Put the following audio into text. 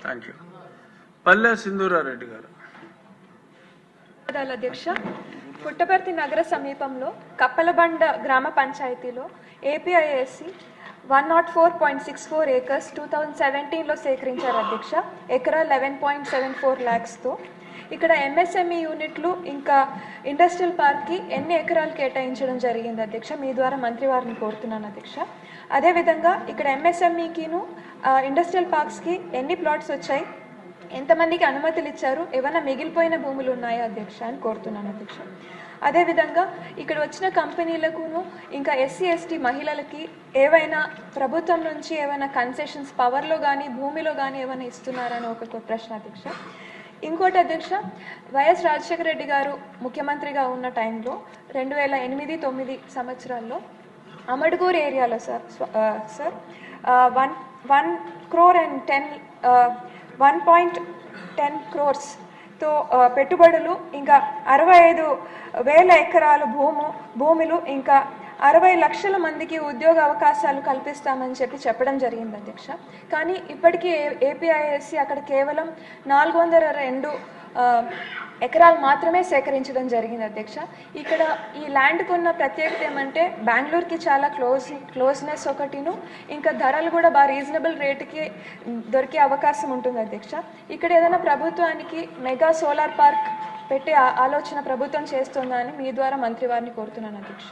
Thank you. పల్లె సింధూరారెడ్డి గారు. అధ్యక్ష, పుట్టపర్తి నగర సమీపంలో కప్పలబండ గ్రామ పంచాయతీలో ఏపీఐఎస్సి 104.64 acres 2017లో సేకరించారు అధ్యక్ష. ఎకరా 11.74 lakhsతో. ఇక్కడ ఎంఎస్ఎంఈ యూనిట్లు ఇంకా ఇండస్ట్రియల్ పార్క్కి ఎన్ని ఎకరాలు కేటాయించడం జరిగింది అధ్యక్ష? మీ ద్వారా మంత్రి వారిని కోరుతున్నాను అధ్యక్ష. అదేవిధంగా ఇక్కడ ఎంఎస్ఎంఈకిను ఇండస్ట్రియల్ పార్క్స్కి ఎన్ని ప్లాట్స్ వచ్చాయి, ఎంతమందికి అనుమతులు ఇచ్చారు, ఏమైనా మిగిలిపోయిన భూములు ఉన్నాయా అధ్యక్ష అని కోరుతున్నాను అధ్యక్ష. అదేవిధంగా ఇక్కడ వచ్చిన కంపెనీలకును ఇంకా ఎస్సీ ఎస్టీ మహిళలకి ఏవైనా ప్రభుత్వం నుంచి ఏమైనా కన్సెషన్స్ పవర్లో కానీ భూమిలో కానీ ఏమైనా ఇస్తున్నారని ఒక ప్రశ్న అధ్యక్ష. ఇంకోటి అధ్యక్ష, వైఎస్ రాజశేఖర రెడ్డి గారు ముఖ్యమంత్రిగా ఉన్న టైంలో 2008-9 సంవత్సరాల్లో అమడుగూరు ఏరియాలో సార్ 1.10 crores-తో పెట్టుబడులు, ఇంకా 65,000 ఎకరాల భూములు, ఇంకా 60 లక్షల మందికి ఉద్యోగ అవకాశాలు కల్పిస్తామని చెప్పడం జరిగింది అధ్యక్ష. కానీ ఇప్పటికీ ఏపీఐఎస్సి అక్కడ కేవలం 402 ఎకరాలు మాత్రమే సేకరించడం జరిగింది అధ్యక్ష. ఇక్కడ ఈ ల్యాండ్కు ఉన్న ప్రత్యేకత ఏమంటే బెంగళూరుకి చాలా క్లోజ్నెస్ ఒకటిను, ఇంకా ధరలు కూడా బాగా రీజనబుల్ రేటుకి దొరికే అవకాశం ఉంటుంది అధ్యక్ష. ఇక్కడ ఏదైనా ప్రభుత్వానికి మెగా సోలార్ పార్క్ పెట్టే ఆలోచన ప్రభుత్వం చేస్తుందా అని మీ ద్వారా మంత్రి వారిని కోరుతున్నాను అధ్యక్ష.